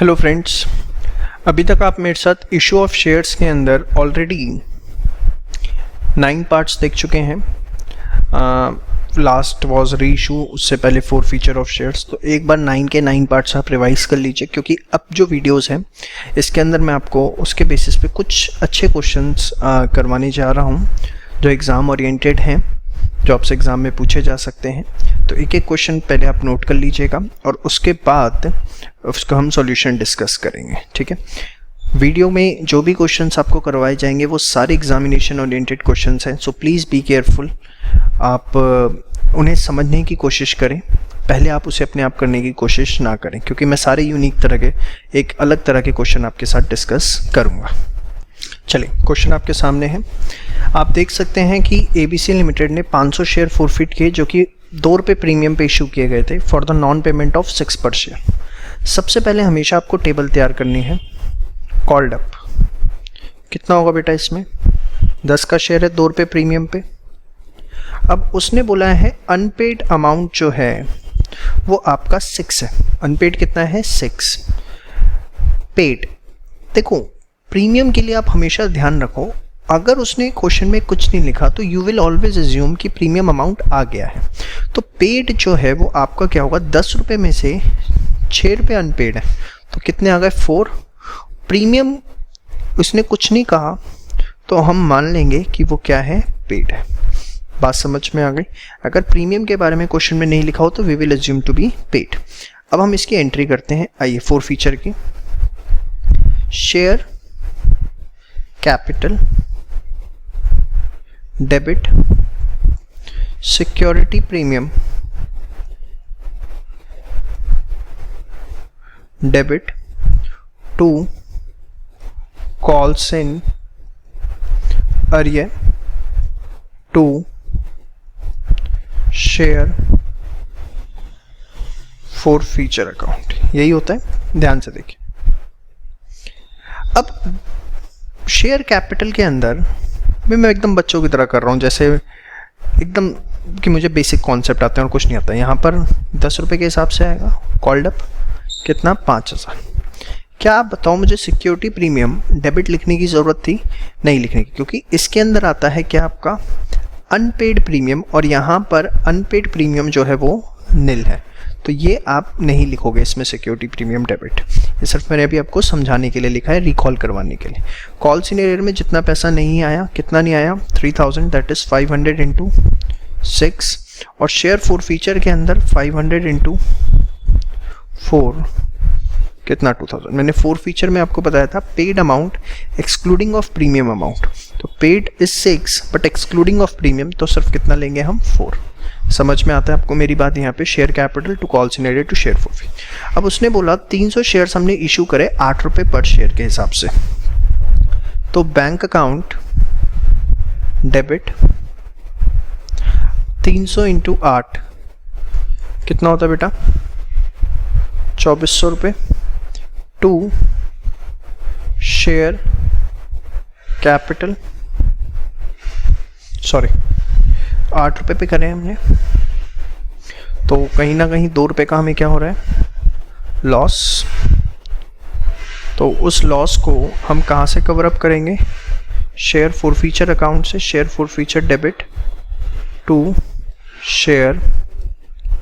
Hello friends, अभी तक आप मेरे साथ इशू ऑफ शेयर्स के अंदर ऑलरेडी 9 पार्ट्स देख चुके हैं। लास्ट वाज री इशू, उससे पहले 4 फीचर ऑफ शेयर्स। तो एक बार 9 के 9 पार्ट्स आप रिवाइज कर लीजिए, क्योंकि अब जो वीडियोस हैं इसके अंदर मैं आपको उसके बेसिस पे कुछ अच्छे क्वेश्चंस करवाने जा रहा हूं जो एग्ज़ाम ओरिएंटेड हैं, जो आपसे एग्ज़ाम में पूछे जा सकते हैं। तो एक एक क्वेश्चन पहले आप नोट कर लीजिएगा और उसके बाद उसका हम सॉल्यूशन डिस्कस करेंगे, ठीक है। वीडियो में जो भी क्वेश्चंस आपको करवाए जाएंगे वो सारे एग्जामिनेशन ओरिएंटेड क्वेश्चंस हैं, सो प्लीज़ बी केयरफुल। आप उन्हें समझने की कोशिश करें, पहले आप उसे अपने आप करने की कोशिश ना करें, क्योंकि मैं सारे यूनिक तरह के एक अलग तरह के क्वेश्चन आपके साथ डिस्कस करूँगा। चलिए, क्वेश्चन आपके सामने है। आप देख सकते हैं कि ABC लिमिटेड ने 500 शेयर फोरफिट किए, जो कि ₹2 प्रीमियम पे इशू किए गए थे for the non payment of 6 पर शेयर। सबसे पहले हमेशा आपको टेबल तैयार करनी है। कॉल्ड अप कितना होगा बेटा, इसमें 10 का शेयर है ₹2 प्रीमियम पे। अब उसने बोला है अनपेड अमाउंट जो है वो आपका 6 है। अनपेड कितना है? 6। पेड, देखो प्रीमियम के लिए आप हमेशा ध्यान रखो, अगर उसने क्वेश्चन में कुछ नहीं लिखा तो यू विल ऑलवेज एज्यूम कि प्रीमियम अमाउंट आ गया है। तो पेड जो है वो आपका क्या होगा, ₹10 में से ₹6 अनपेड है, तो कितने आ गए? 4। प्रीमियम उसने कुछ नहीं कहा तो हम मान लेंगे कि वो क्या है, पेड है। बात समझ में आ गई? अगर प्रीमियम के बारे में क्वेश्चन में नहीं लिखा हो तो we will assume to be paid. अब हम इसकी एंट्री करते हैं। आइए 4 फीचर की। Share capital, debit, security premium, debit to calls in arrear to share forfeiture account. यही होता है, ध्यान से देखिए। अब शेयर कैपिटल के अंदर भी मैं एकदम बच्चों की तरह कर रहा हूँ, जैसे एकदम कि मुझे बेसिक कॉन्सेप्ट आते हैं और कुछ नहीं आता। यहाँ पर ₹10 के हिसाब से आएगा। कॉल्ड अप कितना? 5000। क्या आप बताओ मुझे, सिक्योरिटी प्रीमियम डेबिट लिखने की ज़रूरत थी? नहीं लिखने की, क्योंकि इसके अंदर आता है क्या आपका अनपेड प्रीमियम, और यहाँ पर अनपेड प्रीमियम जो है वो निल है, तो ये आप नहीं लिखोगे इसमें सिक्योरिटी प्रीमियम डेबिट। ये सिर्फ मैंने अभी आपको समझाने के लिए लिखा है, रिकॉल करवाने के लिए। कॉल्स इन एरियर में जितना पैसा नहीं आया, कितना नहीं आया? 3000, दैट इज 500 इंटू 6। और शेयर फॉर फीचर के अंदर 500 इंटू 4 कितना? 2000। मैंने 4 फीचर में आपको बताया था paid amount excluding of premium amount. तो paid is 6 but excluding of premium, तो सिर्फ कितना लेंगे हम? 4। समझ में आता है आपको मेरी बात? यहाँ पे share capital to calls in arrear to share for. अब उसने बोला 300 शेयर्स हमने इशू करे ₹8 पर शेयर के हिसाब से। तो बैंक अकाउंट डेबिट 300 इंटू 8 कितना होता है बेटा? ₹2400 टू शेयर कैपिटल, सॉरी ₹8 पे करें हमने, तो कहीं ना कहीं ₹2 का हमें क्या हो रहा है? लॉस। तो उस लॉस को हम कहाँ से कवर अप करेंगे? शेयर फॉर फीचर अकाउंट से। Share forfeiture debit to share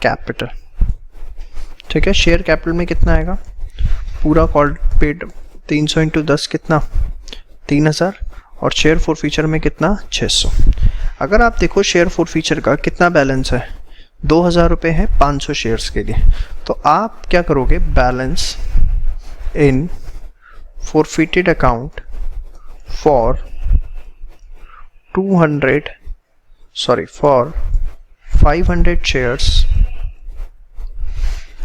capital, ठीक है। शेयर कैपिटल में कितना आएगा? पूरा कॉल पेड 300 इंटू 10 कितना? 3000। और शेयर फॉर फीचर में कितना? 600। अगर आप देखो शेयर फॉर फीचर का कितना बैलेंस है? ₹2000 है 500 शेयर्स के लिए। तो आप क्या करोगे? Balance in forfeited account for 500 shares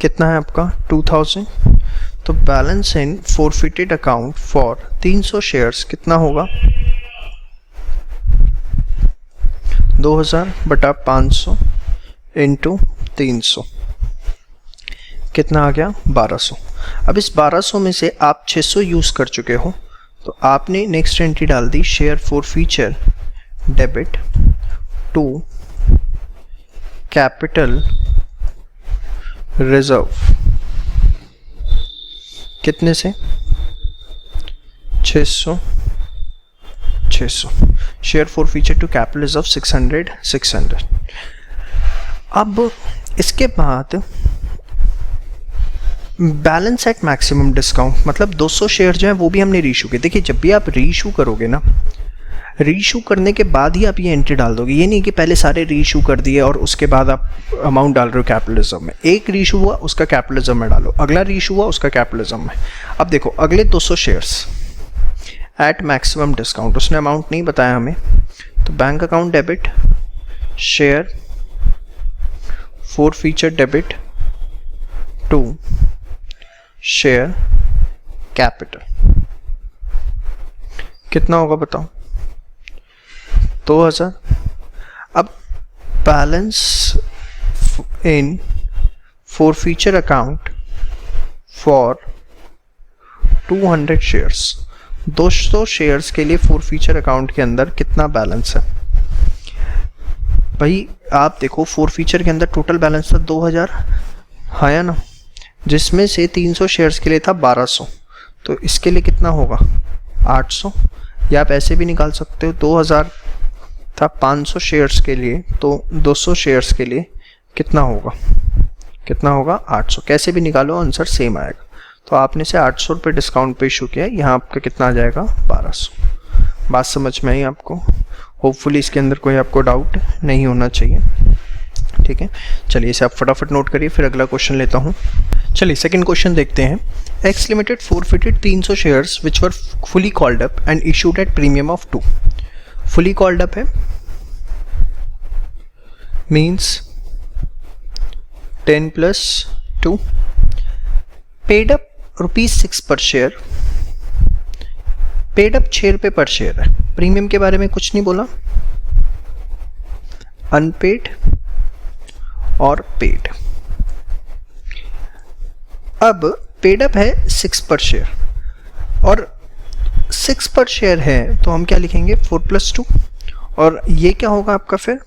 कितना है आपका? 2000। तो balance in forfeited account for 300 shares कितना होगा? 2000 बटा 500 इंटू 300 कितना आ गया? 1200। अब इस 1200 में से आप 600 यूज कर चुके हो, तो आपने नेक्स्ट एंट्री डाल दी share forfeiture debit to capital reserve कितने से? 600 share forfeiture to capital is of 600। अब इसके बाद बैलेंस एट मैक्सिमम डिस्काउंट, मतलब 200 शेयर जो है वो भी हमने रीइशू किए। देखिए जब भी आप रीइशू करोगे ना, रीइशू करने के बाद ही आप ये एंट्री डाल दोगे। ये नहीं कि पहले सारे रीइशू कर दिए और उसके बाद आप अमाउंट डाल रहे हो कैपिटलिज्म में। एक रीइशू हुआ उसका कैपिटलिज्म में डालो, अगला रीइशू हुआ उसका कैपिटलिज्म में। अब देखो अगले 200 शेयर्स एट मैक्सिमम डिस्काउंट, उसने अमाउंट नहीं बताया हमें, तो bank account debit, share forfeiture debit to share capital. कितना होगा बताओ? 2000। अब balance in forfeiture account for 200 shares, 200 shares के लिए फॉर फीचर अकाउंट के अंदर कितना बैलेंस है भाई? आप देखो फॉर फीचर के अंदर टोटल बैलेंस था 2000, हाँ या ना, जिसमें से 300 शेयर्स के लिए था 1200, तो इसके लिए कितना होगा? 800। या आप ऐसे भी निकाल सकते हो, 2000 था 500 शेयर्स के लिए, तो 200 शेयर्स के लिए कितना होगा? 800। कैसे भी निकालो आंसर सेम आएगा। तो आपने से 800 रुपये डिस्काउंट पे इशू किया, यहाँ आपका कितना आ जाएगा? 1200। बात समझ में आई आपको? होपफुली इसके अंदर कोई आपको डाउट नहीं होना चाहिए, ठीक है। चलिए इसे आप फटाफट नोट करिए, फिर अगला क्वेश्चन लेता हूँ। चलिए सेकंड क्वेश्चन देखते हैं। X limited forfeited 300 shares which were fully called up and issued at premium of 2। Fully called up है मीन्स 10 + 2, पेड अप ₹6 पर शेयर, पेड अप 6 रुपये पर शेयर है। प्रीमियम के बारे में कुछ नहीं बोला, अनपेड और पेड। अब पेड अप है 6 पर शेयर और 6 पर शेयर है, तो हम क्या लिखेंगे? 4 + 2, और ये क्या होगा आपका फिर?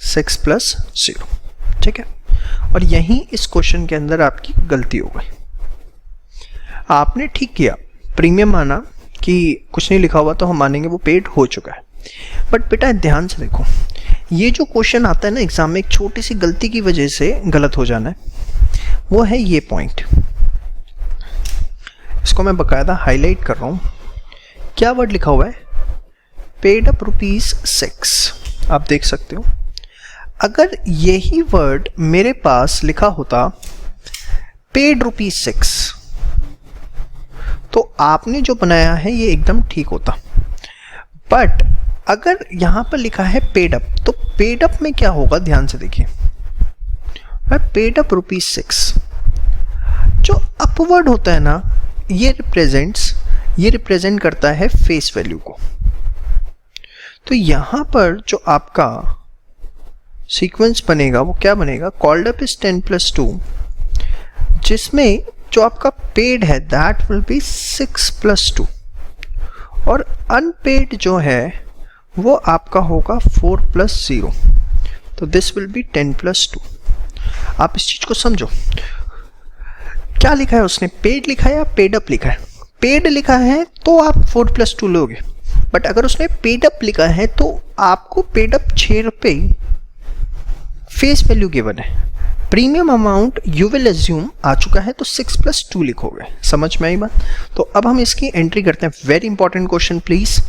6 + 0, ठीक है। और यहीं इस क्वेश्चन के अंदर आपकी गलती हो गई। आपने ठीक किया, प्रीमियम माना कि कुछ नहीं लिखा हुआ, तो हम मानेंगे वो पेड हो चुका है। बट बेटा ध्यान से देखो, ये जो क्वेश्चन आता है ना एग्जाम में, एक छोटी सी गलती की वजह से गलत हो जाना है, वो है ये पॉइंट। इसको मैं बकायदा हाईलाइट कर रहा हूँ। क्या वर्ड लिखा हुआ है? Paid up ₹6। आप देख सकते हो, अगर यही वर्ड मेरे पास लिखा होता पेड ₹6, तो आपने जो बनाया है ये एकदम ठीक होता। बट अगर यहां पर लिखा है पेड अप, तो पेड अप में क्या होगा? ध्यान से देखिए, पेड अप ₹6, जो अपवर्ड होता है ना, ये रिप्रेजेंट करता है फेस वैल्यू को। तो यहां पर जो आपका सीक्वेंस बनेगा वो क्या बनेगा? कॉल्ड अप इज 10 + 2, जिसमें जो आपका पेड है दैट विल बी 6 + 2, और अनपेड जो है वो आपका होगा 4 + 0, तो दिस विल बी 10 + 2। आप इस चीज को समझो, क्या लिखा है उसने? पेड लिखा है या पेड अप लिखा है? पेड लिखा है तो आप 4 + 2 लोगे, बट अगर उसने पेड अप लिखा है तो आपको पेड अप 6 रुपये फेस वैल्यू गिवन है। Premium amount you will assume आ चुका है, तो 6 + 2 लिखोगे। समझ में आई बात? तो अब हम इसकी एंट्री करते हैं। वेरी इंपॉर्टेंट क्वेश्चन, प्लीज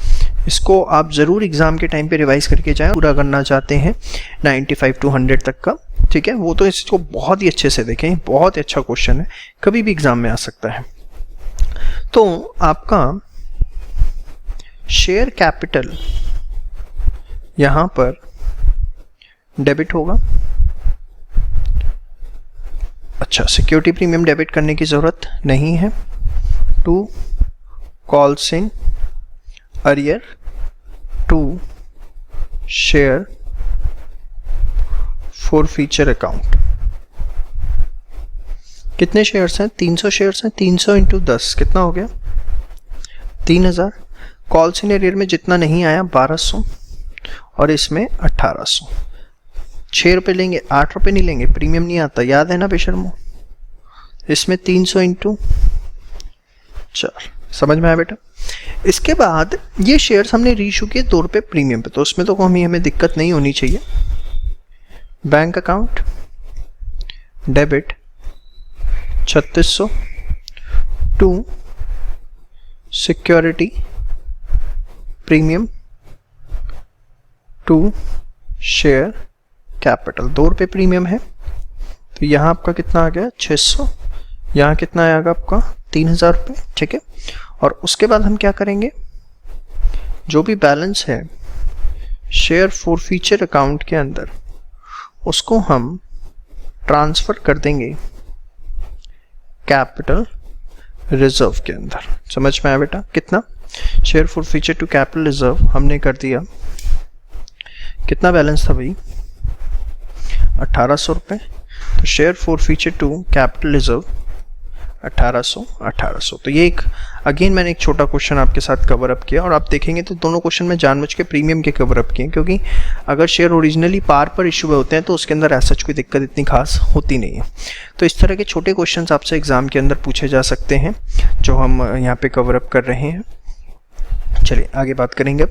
इसको आप जरूर एग्जाम के टाइम पे रिवाइज करके जाएं। पूरा करना चाहते हैं 95 to 100 तक का, ठीक है, वो तो इसको बहुत ही अच्छे से देखें, बहुत ही अच्छा क्वेश्चन है, कभी भी एग्जाम में आ सकता है। तो आपका शेयर कैपिटल यहां पर डेबिट होगा। अच्छा, सिक्योरिटी प्रीमियम डेबिट करने की जरूरत नहीं है। To calls in arrear to share forfeiture account. कितने शेयर्स हैं? 300 शेयर्स हैं। 300 × 10 कितना हो गया? 3000। कॉल्स इन अरियर में जितना नहीं आया 1200 और इसमें 1800। 6 रुपये लेंगे, 8 रुपये नहीं लेंगे, प्रीमियम नहीं आता, याद है ना बेशर्मो। इसमें 300 × 4। समझ में आया बेटा? इसके बाद ये शेयर्स हमने रीइश्यू किए 2 रुपये प्रीमियम पे, तो उसमें तो हमें दिक्कत नहीं होनी चाहिए। Bank account debit 3600 to security premium to share capital. 2 रुपये प्रीमियम है, तो यहाँ आपका कितना आ गया 600, यहाँ कितना आएगा आपका 3000 रुपये। ठीक है, और उसके बाद हम क्या करेंगे, जो भी बैलेंस है शेयर फॉरफीचर अकाउंट के अंदर उसको हम ट्रांसफ़र कर देंगे कैपिटल रिजर्व के अंदर। समझ में आया बेटा? कितना share forfeiture to capital reserve हमने कर दिया। कितना बैलेंस था भाई? 1800 रुपये। तो share forfeiture to capital reserve 1800। तो ये एक अगेन मैंने एक छोटा क्वेश्चन आपके साथ कवर अप किया, और आप देखेंगे तो दोनों क्वेश्चन में जानबूझ के प्रीमियम के कवर अप किए, क्योंकि अगर शेयर ओरिजिनली पार पर इशू हुए होते हैं तो उसके अंदर ऐसा कोई दिक्कत इतनी खास होती नहीं है। तो इस तरह के छोटे क्वेश्चंस आपसे एग्जाम के अंदर पूछे जा सकते हैं, जो हम यहाँ पे कवर अप कर रहे हैं। चलिए आगे बात करेंगे अब।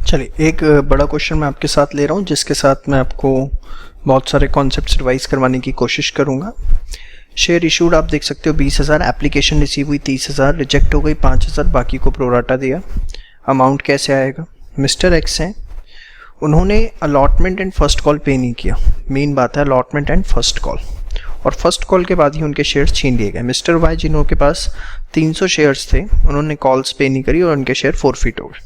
चलिए एक बड़ा क्वेश्चन मैं आपके साथ ले रहा हूँ, जिसके साथ मैं आपको बहुत सारे कॉन्सेप्ट्स रिवाइज करवाने की कोशिश करूँगा। शेयर इशूड आप देख सकते हो 20,000, एप्लीकेशन रिसीव हुई 30,000, रिजेक्ट हो गई 5,000, बाकी को प्रोराटा दिया। अमाउंट कैसे आएगा? मिस्टर एक्स हैं, उन्होंने अलॉटमेंट एंड फर्स्ट कॉल पे नहीं किया। मेन बात है अलॉटमेंट एंड फर्स्ट कॉल, और फर्स्ट कॉल के बाद ही उनके शेयर्स छीन लिए गए। मिस्टर वाई जिनके पास 300 शेयर्स थे, उन्होंने कॉल्स पे नहीं करी और उनके शेयर फोरफिट हो गए।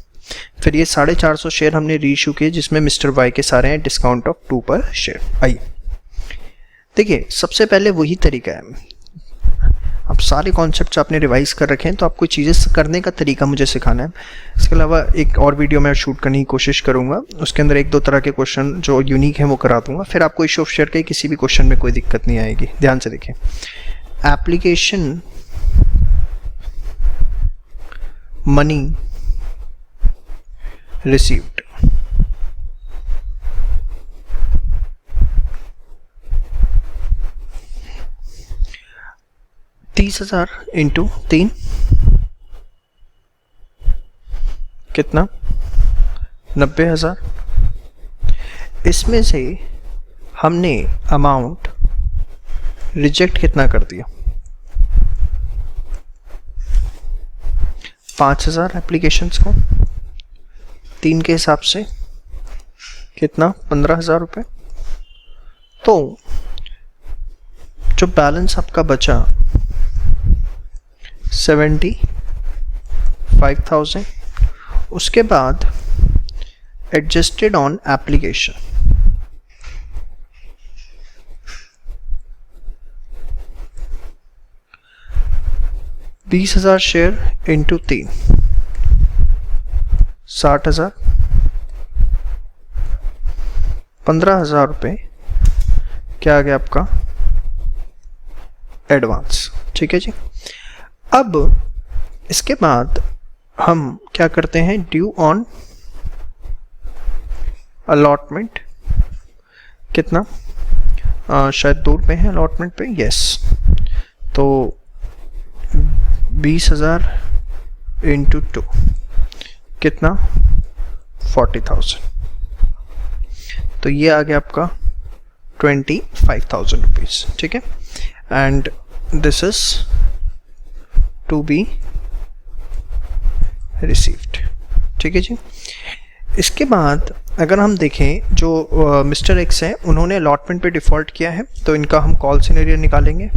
फिर ये 450 शेयर हमने रीइश्यू किए, जिसमें मिस्टर वाई के सारे हैं डिस्काउंट ऑफ 2 पर शेयर। आइए देखिए, सबसे पहले वही तरीका है। अब सारे कॉन्सेप्ट्स आपने रिवाइज कर रखे हैं, तो आपको चीज़ें करने का तरीका मुझे सिखाना है। इसके अलावा एक और वीडियो मैं शूट करने की कोशिश करूंगा, उसके अंदर 1-2 तरह के क्वेश्चन जो यूनिक हैं वो करा दूंगा। फिर आपको इशू ऑफ शेयर के किसी भी क्वेश्चन में कोई दिक्कत नहीं आएगी। ध्यान से देखिए, एप्लीकेशन मनी रिसीव्ड, $30,000 इंटू 3 कितना? 90,000। इसमें से हमने अमाउंट रिजेक्ट कितना कर दिया? 5,000 एप्लीकेशंस को, 3 के हिसाब से कितना? 15,000 रुपये। तो जो बैलेंस आपका बचा 75,000, उसके बाद adjusted on application $20,000 share into 3 60,000, 15,000 रुपये क्या आ गया आपका? एडवांस। ठीक है जी। अब इसके बाद हम क्या करते हैं? ड्यू ऑन अलॉटमेंट कितना? शायद 2 रुपये है अलॉटमेंट पे। यस, तो 20,000 इंटू 2 कितना? 40,000। तो ये आ गया आपका 25,000 रुपीज़। ठीक है, and this is to be received. ठीक है जी। इसके बाद अगर हम देखें, जो मिस्टर एक्स हैं, उन्होंने अलॉटमेंट पे डिफ़ॉल्ट किया है, तो इनका हम कॉल सिनेरियो निकालेंगे।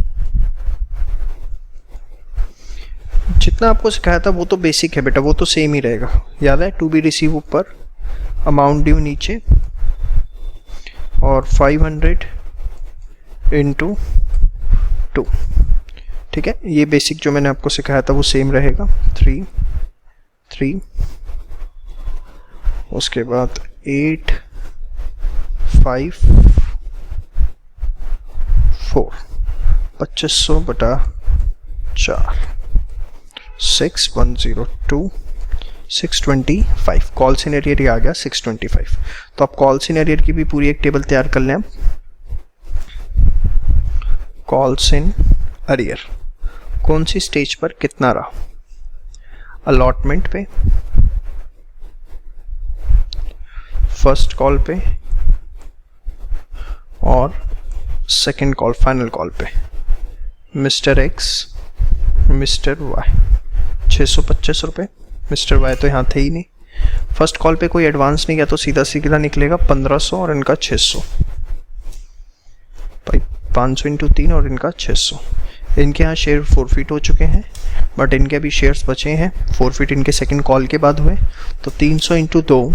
जितना आपको सिखाया था वो तो बेसिक है बेटा, वो तो सेम ही रहेगा। याद है, टू बी रिसीव ऊपर, अमाउंट ड्यू नीचे, और 500 इंटू 2। ठीक है, ये बेसिक जो मैंने आपको सिखाया था वो सेम रहेगा। 3 3, उसके बाद 8 5 4, 2500 बटा 4, 6102 625। कॉल सिनेरियर आ गया 625। तो आप कॉल सिनेरियर की भी पूरी एक टेबल तैयार कर लें। कॉल्स इन अरियर कौन सी स्टेज पर कितना रहा, अलॉटमेंट पे, फर्स्ट कॉल पे और सेकंड कॉल फाइनल कॉल पे। मिस्टर एक्स, मिस्टर वाई 625 रुपये, मिस्टर वाई तो यहाँ थे ही नहीं। फर्स्ट कॉल पे कोई एडवांस नहीं गया तो सीधा सीधा निकलेगा 1500 और इनका 600 भाई, 500 इंटू 3 और इनका 600। इनके यहाँ शेयर फोरफिट हो चुके हैं बट इनके भी शेयर्स बचे हैं, फोरफिट इनके सेकंड कॉल के बाद हुए। तो 300 इंटू 2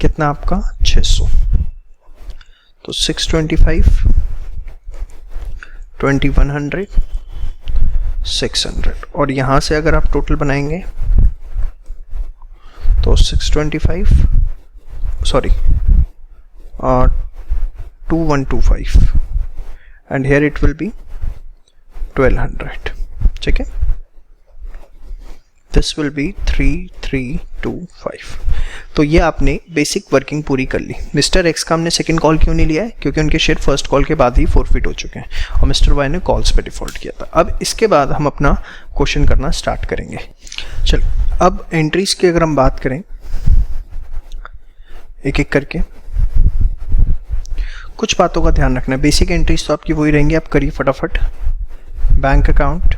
कितना आपका 600, तो 625, 2100, 600। और यहाँ से अगर आप टोटल बनाएंगे तो 625 sorry 2125 and here it will be 1200। ठीक है, दिस विल बी 3325। तो ये आपने बेसिक वर्किंग पूरी कर ली। मिस्टर एक्स का हमने सेकंड कॉल क्यों नहीं लिया है, क्योंकि उनके शेयर फर्स्ट कॉल के बाद ही फोरफिट हो चुके हैं और मिस्टर वाई ने कॉल्स पे डिफॉल्ट किया था। अब इसके बाद हम अपना क्वेश्चन करना स्टार्ट करेंगे। चलो, अब एंट्रीज की अगर हम बात करें एक एक करके, कुछ बातों का ध्यान रखना है। बेसिक एंट्रीज तो आपकी वही रहेंगी, आप करिए फटाफट। बैंक अकाउंट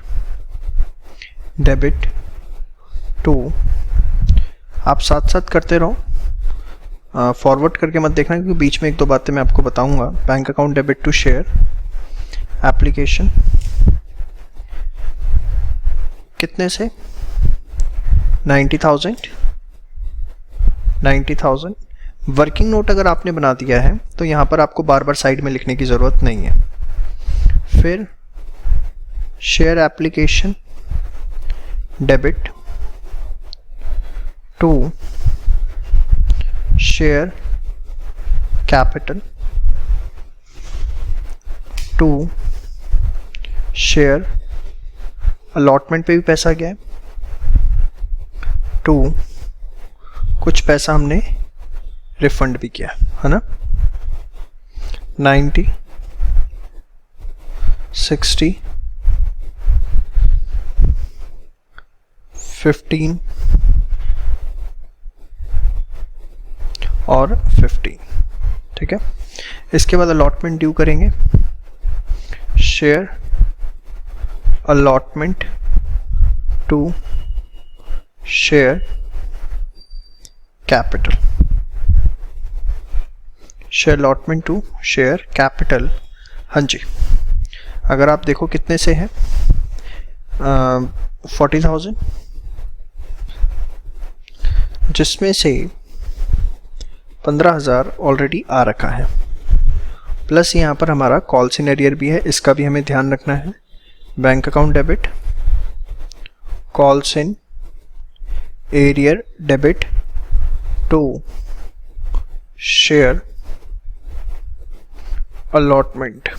डेबिट टू, आप साथ साथ करते रहो, फॉरवर्ड करके मत देखना क्योंकि बीच में एक दो बातें मैं आपको बताऊंगा। Bank account debit to share application, कितने से 90,000। वर्किंग नोट अगर आपने बना दिया है तो यहाँ पर आपको बार बार साइड में लिखने की ज़रूरत नहीं है। फिर share application debit to share capital to share allotment पे भी पैसा गया है, टू कुछ पैसा हमने रिफंड भी किया है ना, 90, 60, 15 और 15। ठीक है, इसके बाद अलॉटमेंट ड्यू करेंगे। Share allotment to share capital, share allotment to share capital. हाँ जी, अगर आप देखो कितने से है 40,000, जिसमें से 15,000 ऑलरेडी आ रखा है, प्लस यहाँ पर हमारा कॉल्स इन एरियर भी है, इसका भी हमें ध्यान रखना है। Bank account debit, calls in arrear debit to share allotment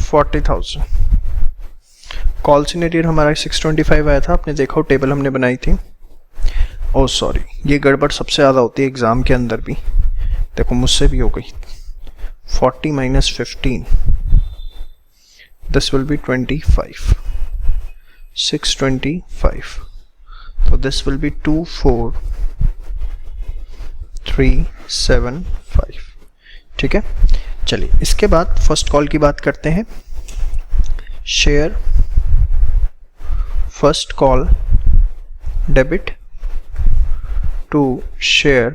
40,000। Calls in arrear हमारा 625 आया था, आपने देखा टेबल हमने बनाई थी। ओह सॉरी, ये गड़बड़ सबसे ज़्यादा होती है एग्ज़ाम के अंदर भी, देखो मुझसे भी हो गई। 40 माइनस 15, दिस विल बी 25, 625, तो दिस विल बी 24,375। ठीक है, चलिए इसके बाद फर्स्ट कॉल की बात करते हैं। Share first call debit to share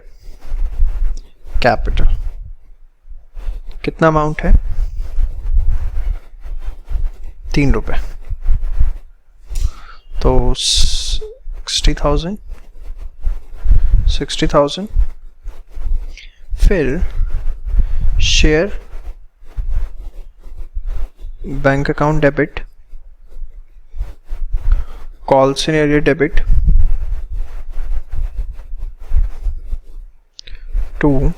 capital, कितना अमाउंट है 3 रुपए, तो 60,000। फिर share bank account debit calls in arrear debit to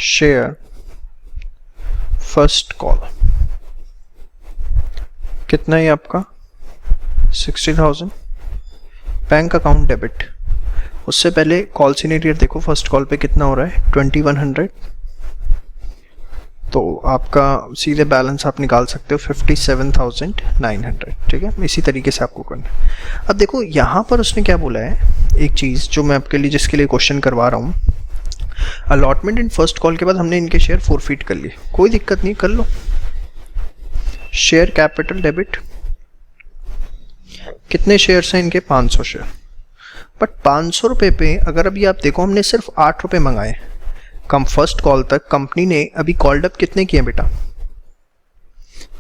share first call, कितना है आपका 60,000। बैंक अकाउंट डेबिट, उससे पहले कॉल्स इन एरियर देखो फर्स्ट कॉल पे कितना हो रहा है 2100, तो आपका सीधे बैलेंस आप निकाल सकते हो 57,900। ठीक है, इसी तरीके से आपको करना है। अब देखो यहाँ पर उसने क्या बोला है, एक चीज़ जो मैं आपके लिए जिसके लिए क्वेश्चन करवा रहा हूँ, अलॉटमेंट इन फर्स्ट कॉल के बाद हमने इनके शेयर फोरफीट कर लिए, कोई दिक्कत नहीं, कर लो। शेयर कैपिटल डेबिट, कितने शेयर्स हैं इनके, 500 शेयर। बट 500 रुपये पे अगर अभी आप देखो हमने सिर्फ 8 रुपये मंगाए कम फर्स्ट कॉल तक, कंपनी ने अभी कॉल्ड अप कितने किए बेटा,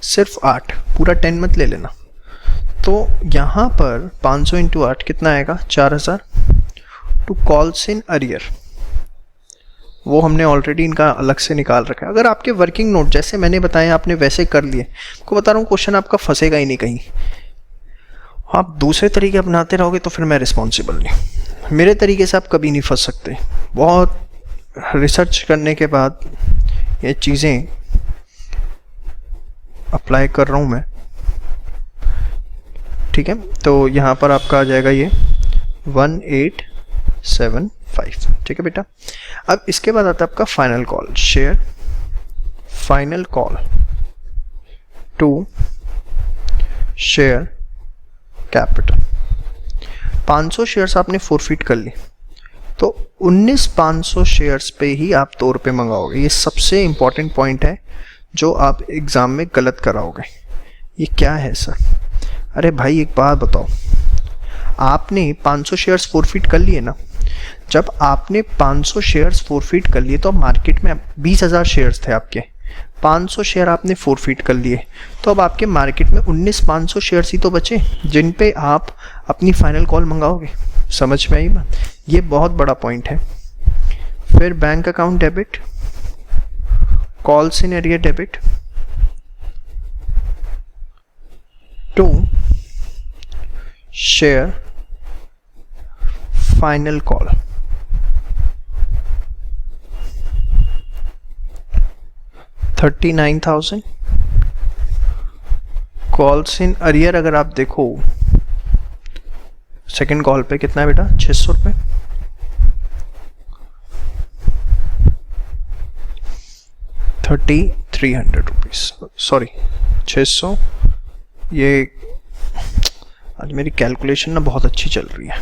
सिर्फ 8, पूरा 10 मत ले लेना। तो यहाँ पर 500 इंटू 8 कितना आएगा, 4000। टू कॉल्स इन अरियर, वो हमने ऑलरेडी इनका अलग से निकाल रखा है। अगर आपके वर्किंग नोट जैसे मैंने बताया आपने वैसे कर लिए, आपको बता रहा हूँ क्वेश्चन आपका फंसेगा ही नहीं कहीं। आप दूसरे तरीके अपनाते रहोगे तो फिर मैं रिस्पॉन्सिबल नहीं, मेरे तरीके से आप कभी नहीं फंस सकते। बहुत रिसर्च करने के बाद ये चीज़ें अप्लाई कर रहा हूँ मैं। ठीक है, तो यहाँ पर आपका आ जाएगा ये 1875। ठीक है बेटा, अब इसके बाद आता है आपका final call, share final call to share capital. 500 shares आपने फोरफीट कर ली, तो 19,500 शेयर्स पे ही आप 2 रुपये मंगाओगे। ये सबसे इंपॉर्टेंट पॉइंट है जो आप एग्ज़ाम में गलत कराओगे। ये क्या है सर? अरे भाई एक बात बताओ, आपने 500 शेयर्स फोरफीट कर लिए ना, जब आपने 500 शेयर्स फोरफीट कर लिए तो मार्केट में 20,000 शेयर्स थे आपके, 500 शेयर आपने फोरफीट कर लिए, तो अब आपके मार्केट में 19,500 शेयर्स ही तो बचे जिन पे आप अपनी फाइनल कॉल मंगाओगे। समझ में आई बात? ये बहुत बड़ा पॉइंट है। फिर bank account debit, calls in arrear debit to share final call. $39,000 calls in arrear. अगर आप देखो सेकेंड कॉल पे कितना है बेटा, 600 रुपये। ₹3,300, सॉरी 600। ये आज मेरी कैलकुलेशन ना बहुत अच्छी चल रही है,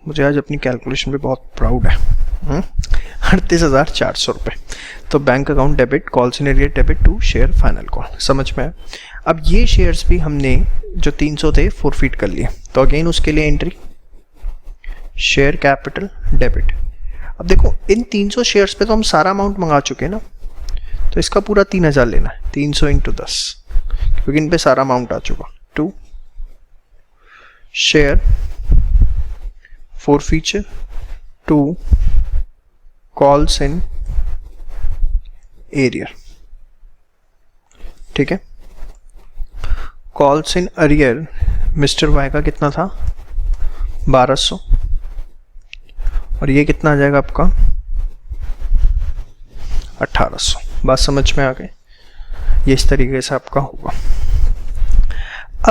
मुझे आज अपनी कैलकुलेशन पे बहुत प्राउड है। 38,400 रुपये। तो bank account debit, calls in arrear debit to share final call. समझ में? अब ये शेयर्स भी हमने जो 300 थे फोरफीट कर लिए, तो अगेन उसके लिए एंट्री शेयर कैपिटल डेबिट। अब देखो इन 300 शेयर्स पे तो हम सारा अमाउंट मंगा चुके हैं ना, तो इसका पूरा 3,000 लेना है, 300 इंटू 10, क्योंकि इन पे सारा अमाउंट आ चुका। To share forfeiture to calls in arrear. ठीक है, calls in arrear mister Y का कितना था, 1200, और ये कितना आ जाएगा आपका 1800। बात समझ में आ गई? ये इस तरीके से आपका होगा।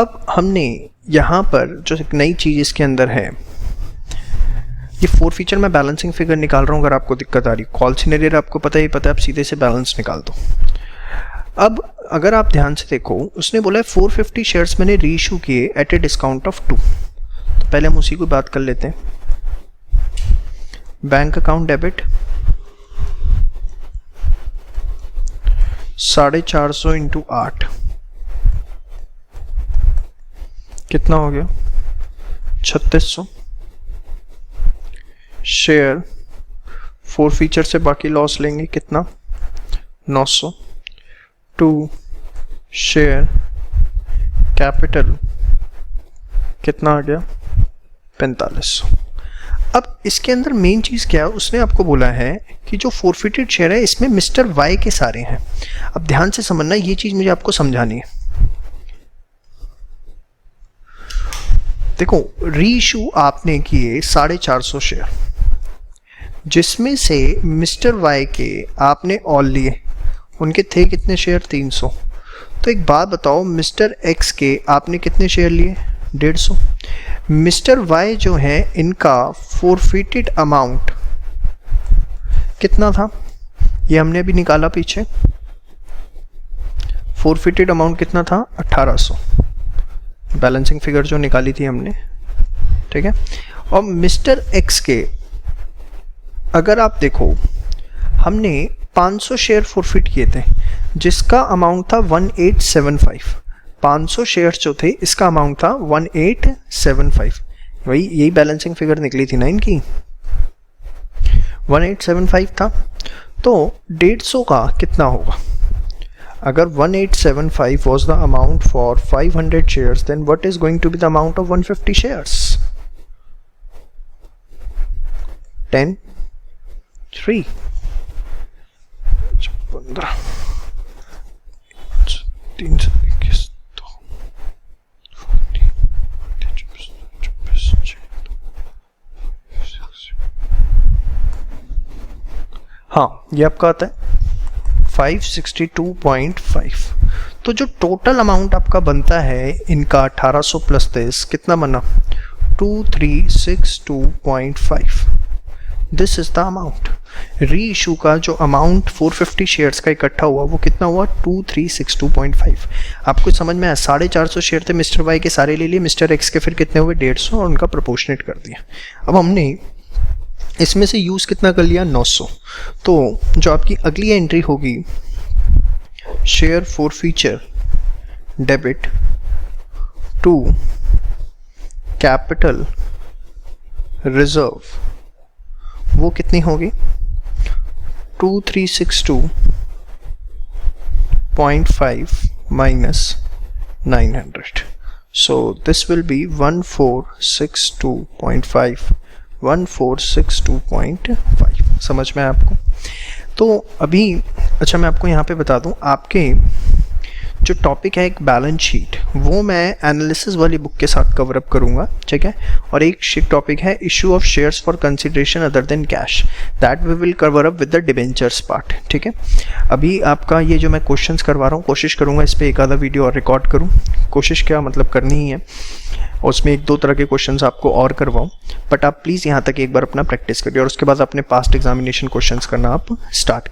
अब हमने यहाँ पर जो एक नई चीज़ इसके अंदर है, ये फोरफीचर में बैलेंसिंग फिगर निकाल रहा हूँ। अगर आपको दिक्कत आ रही, कॉल्स इन एरियर आपको पता ही पता है, आप सीधे से बैलेंस निकाल दो। अब अगर आप ध्यान से देखो, उसने बोला है 450 शेयर्स मैंने रीइशू किए एट ए डिस्काउंट ऑफ 2। तो पहले हम उसी को बात कर लेते हैं। बैंक अकाउंट डेबिट 450 इंटू 8 कितना हो गया, 3600। शेयर फोरफीचर से बाकी लॉस लेंगे, कितना, 900। टू शेयर कैपिटल कितना आ गया, 4500। अब इसके अंदर मेन चीज़ क्या है, उसने आपको बोला है कि जो फोरफिटेड शेयर है इसमें मिस्टर वाई के सारे हैं। अब ध्यान से समझना, ये चीज़ मुझे आपको समझानी है। देखो रीइशू आपने किए 450 शेयर, जिसमें से मिस्टर वाई के आपने ऑल लिए, उनके थे कितने शेयर, 300। तो एक बात बताओ, मिस्टर एक्स के आपने कितने शेयर लिए, 150। मिस्टर वाई जो है इनका फोरफिटेड अमाउंट कितना था, ये हमने अभी निकाला पीछे, फोरफिटेड अमाउंट कितना था 1800, बैलेंसिंग फिगर जो निकाली थी हमने, ठीक है। और मिस्टर एक्स के अगर आप देखो हमने 500 शेयर फोरफिट किए थे जिसका अमाउंट था 1875, 500 शेयर जो थे इसका अमाउंट था 1875, वही यही बैलेंसिंग फिगर निकली थी ना इनकी, 1875 था। तो 150 का कितना होगा, अगर 1875 was the amount for 500 shares, then what is going to be the amount of 150 shares? 10, 3, 15, 3, हाँ ये आपका आता है 562.5। तो जो टोटल अमाउंट आपका बनता है इनका 1800 प्लस 10 कितना बना 2362.5। This is the amount. री इशू का जो अमाउंट 450 शेयर्स का इकट्ठा हुआ वो कितना हुआ 2362.5। आपको समझ में आया, 450 शेयर थे मिस्टर वाई के, सारे ले लिए, मिस्टर एक्स के फिर कितने हुए 150 और उनका प्रोपोर्शनेट कर दिया। अब हमने इसमें से यूज़ कितना कर लिया 900। तो जो आपकी अगली एंट्री होगी share forfeiture debit to capital reserve, वो कितनी होगी 2362.5 minus 900। So this will be 1462.5, 1462.5। समझ में आपको? तो अभी अच्छा मैं आपको यहाँ पे बता दूँ, आपके जो टॉपिक है एक बैलेंस शीट, वो मैं एनालिसिस वाली बुक के साथ कवर अप करूँगा, ठीक है। और एक टॉपिक है issue of shares for consideration other than cash, that we will cover up with the debentures part, ठीक है। अभी आपका ये जो मैं क्वेश्चंस करवा रहा हूँ, कोशिश करूँगा इस पर एक आधा वीडियो और रिकॉर्ड करूँ, कोशिश क्या मतलब करनी ही है, और उसमें 1-2 तरह के क्वेश्चंस आपको और करवाऊँ। बट आप प्लीज़ यहाँ तक एक बार अपना प्रैक्टिस करिए और उसके बाद अपने पास्ट एग्जामिनेशन क्वेश्चंस करना आप स्टार्ट